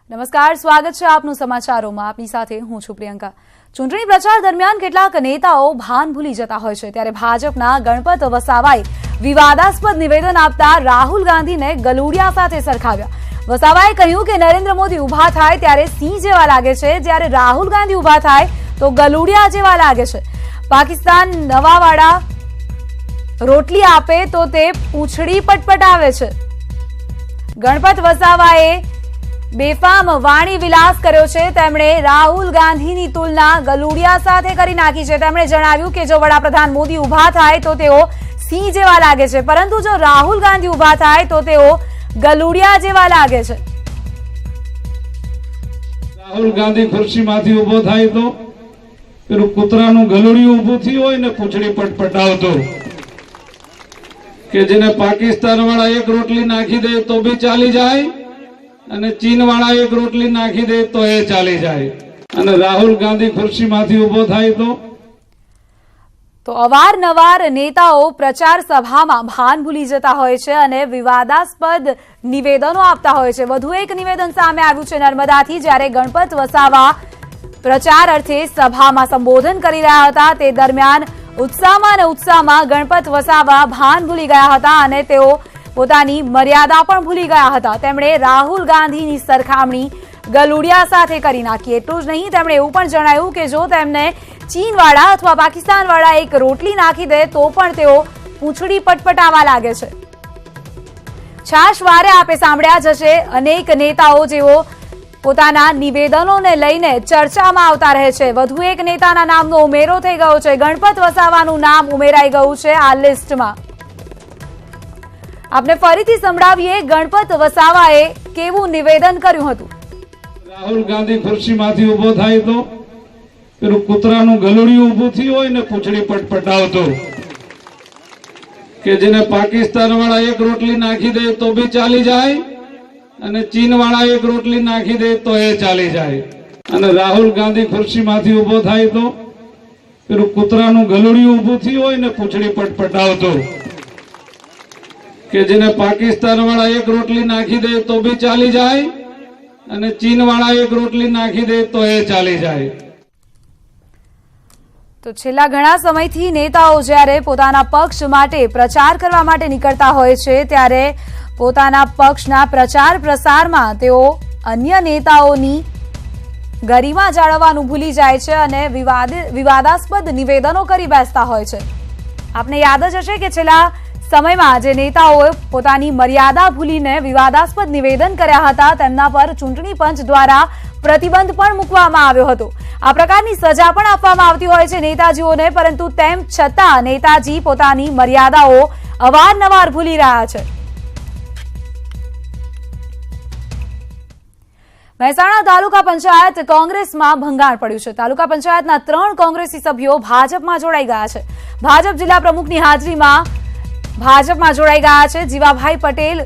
નમસ્કાર, સ્વાગત છે આપનું સમાચારોમાં. આપની સાથે હું છું પ્રિયંકા. ચૂંટણી પ્રચાર દરમિયાન કેટલાક નેતાઓ ભાન ભૂલી જતા હોય છે, ત્યારે ભાજપના ગણપત વસાવાએ વિવાદાસ્પદ નિવેદન આપતા રાહુલ ગાંધીને ગલુડિયા સાથે સરખાવ્યા. વસાવાએ કહ્યું કે નરેન્દ્ર મોદી ઉભા થાય ત્યારે સિંહ જેવા લાગે છે, જ્યારે રાહુલ ગાંધી ઉભા થાય તો ગલુડિયા જેવા લાગે છે. પાકિસ્તાન નવાવાળા રોટલી આપે તો તે પૂંછડી પટપટાવે છે. ગણપત વસાવાએ બેફામ વાણી વિલાસ કર્યો છે. તેમણે રાહુલ ગાંધીની તુલના ગલુડિયા સાથે કરી નાખી છે. તેમણે જણાવ્યું કે જો વડાપ્રધાન મોદી ઉભા થાય તો તેઓ સિંહ જેવા લાગે છે, પરંતુ જો રાહુલ ગાંધી ઉભા થાય તો તેઓ ગલુડિયા જેવા લાગે છે. રાહુલ ગાંધી ખુરશીમાંથી ઉભો થાય તો પેલું કૂતરાનું ગલુડિયું ઉભું થયું હોય ને પૂંછડી પટપટાવતો, કે જેને પાકિસ્તાન વાળા એક રોટલી નાખી દે તો બી ચાલી જાય અને ચીન વાળા એક રોટલી નાખી દે તો એ ચાલી જાય. અને રાહુલ ગાંધી ખુરશીમાંથી ઉભો થાય તો અવારનવાર નેતાઓ પ્રચાર સભામાં ભાન ભૂલી જતા હોય છે અને વિવાદાસ્પદ નિવેદનો આપતા હોય છે. વધુ એક નિવેદન સામે આવ્યું છે નર્મદાથી, જ્યારે ગણપત વસાવા પ્રચાર અર્થે સભામાં સંબોધન કરી રહ્યા હતા તે દરમિયાન ઉત્સાહમાં ગણપત વસાવા ભાન ભૂલી ગયા હતા અને તેઓ પોતાની મર્યાદા પણ ભૂલી ગયા હતા. તેમણે રાહુલ ગાંધીની સરખામણી ગલુડિયા સાથે કરી નાખી. એટલું જ નહીં, તેમણે એવું પણ જણાવ્યું કે જો તેમને ચીનવાળા અથવા પાકિસ્તાનવાળા એક રોટલી નાખી દે તો પણ તેઓ પૂંછડી પટપટાવા લાગે છે. છાશવારે આપે સાંભળ્યા જશે અનેક નેતાઓ જેઓ પોતાના નિવેદનોને લઈને ચર્ચામાં આવતા રહે છે. વધુ એક નેતાના નામનો ઉમેરો થઈ ગયો છે. ગણપત વસાવાનું નામ ઉમેરાઈ ગયું છે આ લિસ્ટમાં. આપને ફરીથી સંભળાવીએ ગણપત વસાવાએ કેવું નિવેદન કર્યું હતું. રાહુલ ગાંધી ખુરશીમાંથી ઉભો થાય તો પેલું કૂતરાનું ગલુડિયું ઉભું થયું હોય ને પૂંછડી પટપટાવતો, કે જેને પાકિસ્તાન વાળા એક રોટલી નાખી દે તો બી ચાલી જાય અને ચીન વાળા એક રોટલી નાખી દે તો એ ચાલી જાય. અને રાહુલ ગાંધી ખુરશીમાંથી ઉભો થાય તો પેલું કૂતરાનું ગલુડિયું ઉભું થયું હોય ને પૂંછડી પટપટાવતો, કે જેને પાકિસ્તાન વાળા એક રોટલી નાખી દે તો બી ચાલી જાય અને ચીન વાળા એક રોટલી નાખી દે તો એ ચાલી જાય. તો છેલ્લા ઘણા સમયથી નેતાઓ જ્યારે પોતાના પક્ષ માટે પ્રચાર કરવા માટે નીકળતા હોય છે ત્યારે પોતાના પક્ષના પ્રચાર પ્રસારમાં તેઓ અન્ય નેતાઓની ગરિમા જાળવવાનું ભૂલી જાય છે અને વિવાદાસ્પદ નિવેદનો કરી બેસતા હોય છે. આપને યાદ જ હશે કે છેલ્લા સમયમાં જે નેતાઓએ પોતાની મર્યાદા ભૂલીને વિવાદાસ્પદ નિવેદન કર્યા હતા તેમના પર ચૂંટણી પંચ દ્વારા પ્રતિબંધ પણ મૂકવામાં આવ્યો હતો. આ પ્રકારની સજા પણ આપવામાં આવતી હોય છે નેતાજીઓને, પરંતુ તેમ છતાં નેતાજી પોતાની મર્યાદાઓ અવારનવાર ભૂલી રહ્યા છે. મહેસાણા તાલુકા પંચાયત કોંગ્રેસમાં ભંગાણ પડ્યું છે. તાલુકા પંચાયતના 3 કોંગ્રેસી સભ્યો ભાજપમાં જોડાઈ ગયા છે. ભાજપ જિલ્લા પ્રમુખની હાજરીમાં ભાજપમાં જોડાઈ ગયા છે. જીવાભાઈ પટેલ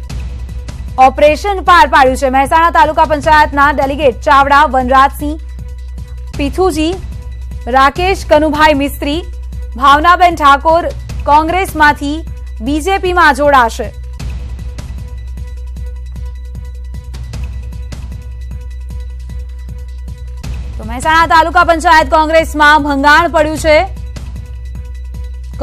ઓપરેશન પાર પાડ્યું છે. મહેસાણા તાલુકા પંચાયતના ડેલિગેટ ચાવડા વનરાજસિંહ પીથુજી, રાકેશ કનુભાઈ મિસ્ત્રી, ભાવનાબેન ઠાકોર કોંગ્રેસમાંથી બીજેપીમાં જોડાશે. તો મહેસાણા તાલુકા પંચાયત કોંગ્રેસમાં ભંગાણ પડ્યું છે.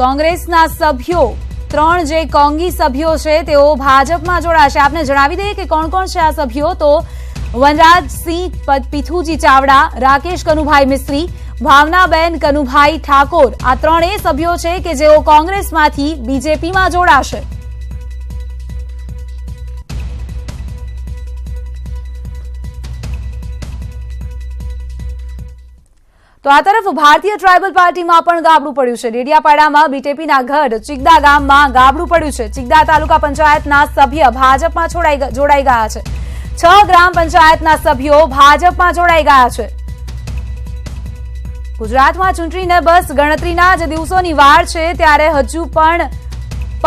કોંગ્રેસના સભ્યો 3 જે કોંગી સભ્યો છે તેઓ ભાજપમાં જોડાશે. આપને જણાવી દઈએ કે કોણ કોણ છે આ સભ્યો. તો વનરાજસિંહ પીથુજી ચાવડા, રાકેશ કનુભાઈ મિસ્ત્રી, ભાવનાબેન કનુભાઈ ઠાકોર, આ 3 સભ્યો છે કે જેઓ કોંગ્રેસમાંથી બીજેપીમાં જોડાશે. તો આ તરફ ભારતીય ટ્રાઇબલ પાર્ટીમાં પણ ગાબડું પડ્યું છે. ડેડિયાપાડામાં બીજેપીના ગઢ ચિગદા ગામમાં ગાબડું પડ્યું છે. ચિગદા તાલુકા પંચાયતના સભ્ય ભાજપમાં જોડાઈ ગયા છે. 6 ગ્રામ પંચાયતના સભ્યો ભાજપમાં જોડાઈ ગયા છે. ગુજરાતમાં ચૂંટણીને બસ ગણતરીના જ દિવસોની વાર છે ત્યારે હજુ પણ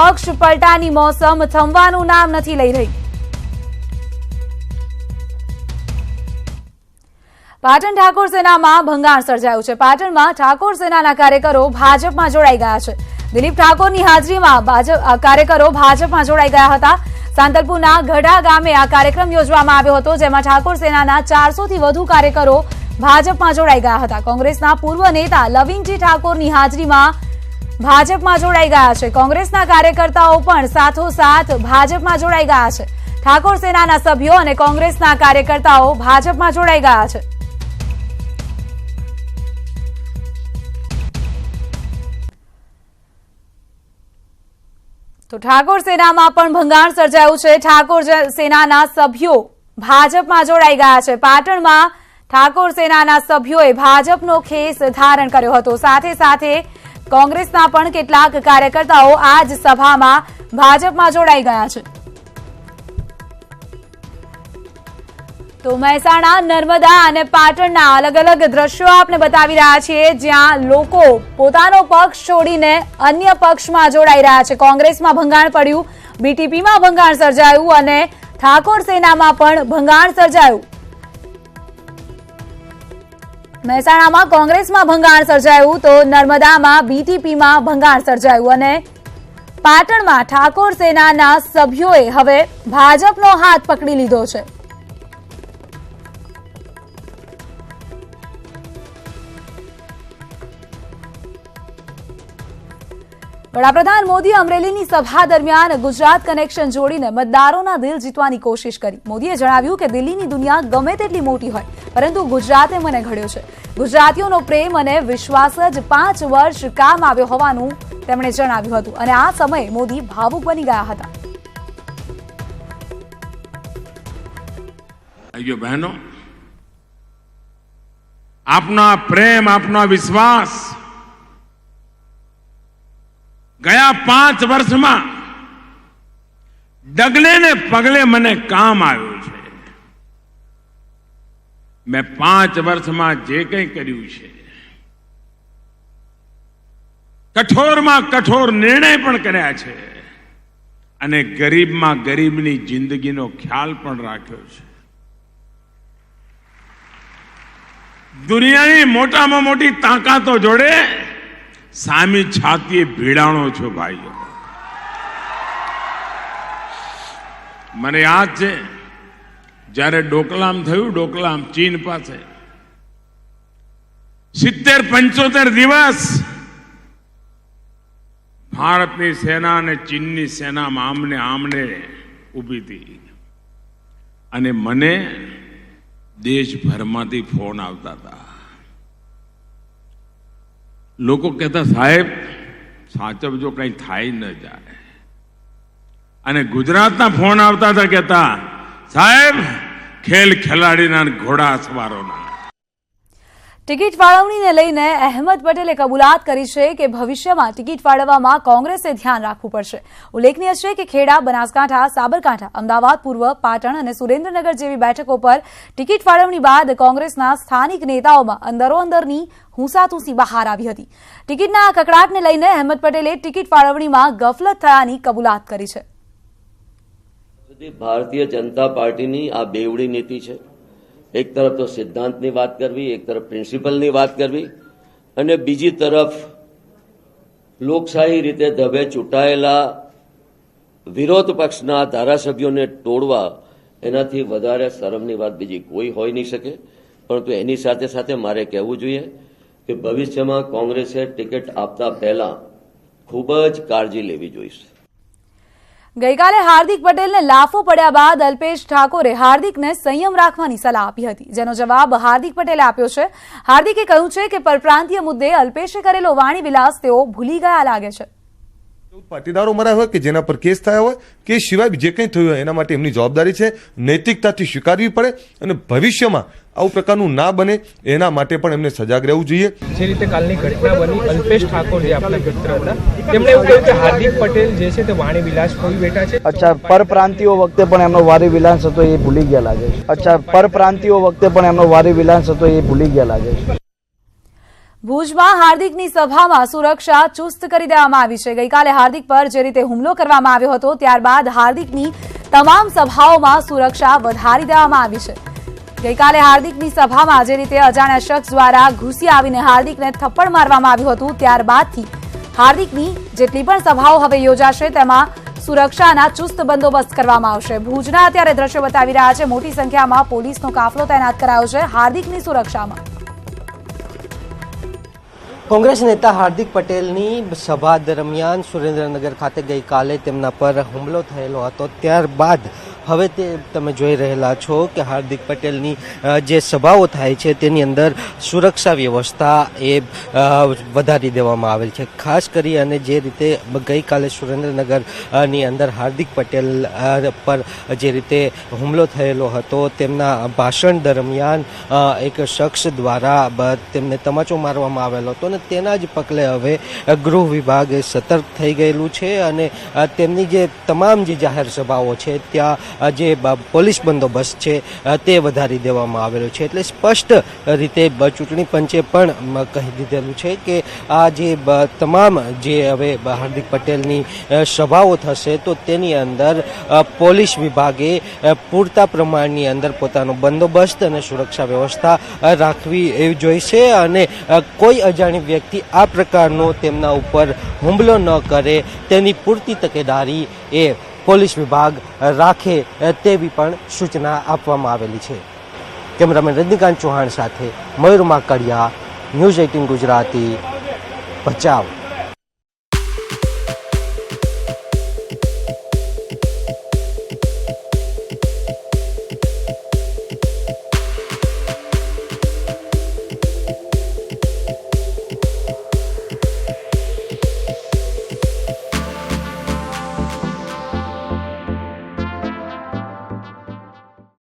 પક્ષ પલટાની મોસમ થમવાનું નામ નથી લઈ રહી. પાટણ ઠાકોર સેનામાં ભંગાણ સર્જાયું છે. પાટણમાં ઠાકોર સેનાના કાર્યકરો ભાજપમાં જોડાઈ ગયા છે. દિલીપ ઠાકોરની હાજરીમાં કાર્યકરો ભાજપમાં જોડાઈ ગયા હતા. સાંતલપુરના ગઢા ગામે આ કાર્યક્રમ યોજવામાં આવ્યો હતો, જેમાં ઠાકોર સેનાના 400 થી વધુ કાર્યકરો ભાજપમાં જોડાઈ ગયા હતા. કોંગ્રેસના પૂર્વ નેતા લવિંગજી ઠાકોરની હાજરીમાં ભાજપમાં જોડાઈ ગયા છે. કોંગ્રેસના કાર્યકર્તાઓ પણ સાથોસાથ ભાજપમાં જોડાઈ ગયા છે. ઠાકોર સેનાના સભ્યો અને કોંગ્રેસના કાર્યકર્તાઓ ભાજપમાં જોડાઈ ગયા છે. તો ઠાકોર સેનામાં પણ ભંગાણ સર્જાયું છે. ઠાકોર સેનાના સભ્યો ભાજપમાં જોડાઈ ગયા છે. પાટણમાં ઠાકોર સેનાના સભ્યોએ ભાજપનો ખેસ ધારણ કર્યો હતો. સાથે સાથે કોંગ્રેસના પણ કેટલાક કાર્યકર્તાઓ આ જ સભામાં ભાજપમાં જોડાઈ ગયા છે. તો મહેસાણા, નર્મદા અને પાટણના અલગ અલગ દ્રશ્યો આપને બતાવી રહ્યા છીએ, જ્યાં લોકો પોતાનો પક્ષ છોડીને અન્ય પક્ષમાં જોડાઈ રહ્યા છે. કોંગ્રેસમાં ભંગાણ પડ્યું, બીટીપીમાં ભંગાણ સર્જાયું અને ઠાકોર સેનામાં પણ ભંગાણ સર્જાયું. મહેસાણામાં કોંગ્રેસમાં ભંગાણ સર્જાયું, તો નર્મદામાં બીટીપીમાં ભંગાણ સર્જાયું અને પાટણમાં ઠાકોર સેનાના સભ્યોએ હવે ભાજપનો હાથ પકડી લીધો છે. વડાપ્રધાન મોદી અમરેલીની સભા દરમિયાન ગુજરાત કનેક્શન જોડીને મતદારોના દિલ જીતવાની કોશિશ કરી. મોદીએ જણાવ્યું કે દિલ્હીની દુનિયા ગમે તેટલી મોટી હોય, પરંતુ ગુજરાતે મને ઘડ્યો છે. ગુજરાતીઓનો પ્રેમ અને વિશ્વાસ જ 5 વર્ષ કામ આવ્યો હોવાનું તેમણે જણાવ્યું હતું અને આ સમયે મોદી ભાવુક બની ગયા હતા. ભાઈઓ બહેનો, આપના પ્રેમ, આપના વિશ્વાસ ગયા 5 વર્ષમાં ડગલે ને પગલે મને કામ આવ્યું છે. મેં 5 વર્ષમાં જે કંઈ કર્યું છે, કઠોરમાં કઠોર નિર્ણય પણ કર્યા છે અને ગરીબમાં ગરીબની જિંદગીનો ખ્યાલ પણ રાખ્યો છે. દુનિયાની મોટામાં મોટી તાકાતો જોડે સામી છાતીએ ભીડાણો છો ભાઈઓ. મને યાદ છે જ્યારે ડોકલામ થયું, ડોકલામ ચીન પાસે 70-75 દિવસ ભારતની સેના અને ચીનની સેનામાં આમને આમને ઊભી હતી અને મને દેશભરમાંથી ફોન આવતા હતા. લોકો કહેતા, સાહેબ સાચવજો, કંઈ થાય ન જાય. અને ગુજરાતના ફોન આવતા હતા, કહેતા, સાહેબ ખેલ ખેલાડીના ઘોડા સવારોના. ટિકિટ ફાળવણીને લઈને અહેમદ પટેલે કબૂલાત કરી છે કે ભવિષ્યમાં ટિકિટ ફાળવવામાં કોંગ્રેસે ધ્યાન રાખવું પડશે. ઉલ્લેખનીય છે કે ખેડા, બનાસકાંઠા, સાબરકાંઠા, અમદાવાદ પૂર્વ, પાટણ અને સુરેન્દ્રનગર જેવી બેઠકો પર ટિકિટ ફાળવણી બાદ કોંગ્રેસના સ્થાનિક નેતાઓમાં અંદરોઅંદરની હુંસાતુસી બહાર આવી હતી. ટિકિટના આ કકડાટને લઈને અહેમદ પટેલે ટિકિટ ફાળવણીમાં ગફલત થયાની કબૂલાત કરી છે. ભારતીય જનતા પાર્ટીની આ બેવડી નીતિ છે. એક તરફ તો સિદ્ધાંતની વાત કરવી, એક તરફ પ્રિન્સિપલની વાત કરવી અને બીજી તરફ લોકશાહી રીતે ધબે ચૂંટાયેલા વિરોધ પક્ષના ધારાસભ્યોને તોડવા, એનાથી વધારે શરમની વાત બીજી કોઈ હોઈ નહીં શકે. પરંતુ એની સાથે સાથે મારે કહેવું જોઈએ કે ભવિષ્યમાં કોંગ્રેસે ટિકિટ આપતા પહેલા ખૂબ જ કાળજી લેવી જોઈશે. ગઈકાલે હાર્દિક પટેલને લાફો પડ્યા બાદ અલ્પેશ ઠાકોરે હાર્દિકને સંયમ રાખવાની સલાહ આપી હતી, જેનો જવાબ હાર્દિક પટેલે આપ્યો છે. હાર્દિકે કહ્યું છે કે પરપ્રાંતીય મુદ્દે અલ્પેશે કરેલો વાણી વિલાસ તેઓ ભૂલી ગયા લાગે છે. પાટીદારો મરાયા હોય કે જેના પર કેસ થયા હોય કે સિવાય જે કંઈ થયું હોય એના માટે એમની જવાબદારી છે, નૈતિકતાથી સ્વીકારવી પડે અને ભવિષ્યમાં આવું પ્રકારનું ના બને એના માટે પણ એમને સજાગ રહેવું જોઈએ. જે રીતે કાલની ઘટના બની, અલ્પેશ ઠાકોર જે આપણા મિત્ર હતા, તેમણે એવું કહ્યું કે હાર્દિક પટેલ જે છે તે વાણી વિલાસ ખોઈ બેઠા છે. અચ્છા, પરપ્રાંતિયો વખતે પણ એમનો વારી વિલાસ હતો એ ભૂલી ગયા લાગે છે. અચ્છા, પરપ્રાંતિયો વખતે પણ એમનો વારી વિલાસ હતો એ ભૂલી ગયા લાગે છે. ભુજમાં હાર્દિકની સભામાં સુરક્ષા ચુસ્ત કરી દેવામાં આવી છે. ગઈકાલે હાર્દિક પર જે રીતે હુમલો કરવામાં આવ્યો હતો, ત્યારબાદ હાર્દિકની તમામ સભાઓમાં સુરક્ષા વધારી દેવામાં આવી છે. ગઈકાલે હાર્દિકની સભામાં જે રીતે અજાણ્યા શખ્સ દ્વારા ઘૂસી આવીને હાર્દિકને થપ્પડ મારવામાં આવ્યું હતું, ત્યારબાદથી હાર્દિકની જેટલી પણ સભાઓ હવે યોજાશે તેમાં સુરક્ષાના ચુસ્ત બંદોબસ્ત કરવામાં આવશે. ભુજના અત્યારે દ્રશ્યો બતાવી રહ્યા છે. મોટી સંખ્યામાં પોલીસનો કાફલો તૈનાત કરાયો છે હાર્દિકની સુરક્ષામાં. કોંગ્રેસ નેતા હાર્દિક પટેલની સભા દરમિયાન સુરેન્દ્રનગર ખાતે ગઈકાલે તેમના પર હુમલો થયેલો હતો. ત્યારબાદ હવે તમે જોઈ રહેલા છો કે હાર્દિક પટેલની જે સભાઓ થાય છે તેની અંદર સુરક્ષા વ્યવસ્થા એ વધારી દેવામાં આવેલ છે. ખાસ કરી અને જે રીતે ગઈકાલે સુરેન્દ્રનગરની અંદર હાર્દિક પટેલ પર જે રીતે હુમલો થયેલો હતો, તેમના ભાષણ દરમિયાન એક શખ્સ દ્વારા તેમને તમાચો મારવામાં આવેલો હતો અને તેના જ પગલે હવે ગૃહ વિભાગ સતર્ક થઈ ગયેલું છે અને તેમની જે તમામ જે જાહેર સભાઓ છે ત્યાં જે પોલીસ બંદોબસ્ત છે તે વધારી દેવામાં આવેલો છે. એટલે સ્પષ્ટ રીતે ચૂંટણી પંચે પણ કહી દીધેલું છે કે આ જે તમામ જે હવે હાર્દિક પટેલની સભાઓ થશે તો તેની અંદર પોલીસ વિભાગે પૂરતા પ્રમાણની અંદર પોતાનો બંદોબસ્ત અને સુરક્ષા વ્યવસ્થા રાખવી જોઈશે અને કોઈ અજાણી વ્યક્તિ આ પ્રકારનો તેમના ઉપર હુમલો ન કરે તેની પૂરતી તકેદારી એ પોલીસ વિભાગ રાખે તેવી પણ સૂચના આપવામાં આવેલી છે. કેમેરામેન રજનીકાંત ચૌહાણ સાથે મયુર માકડિયા, ન્યૂઝ 18 ગુજરાતી, ભચાઉ.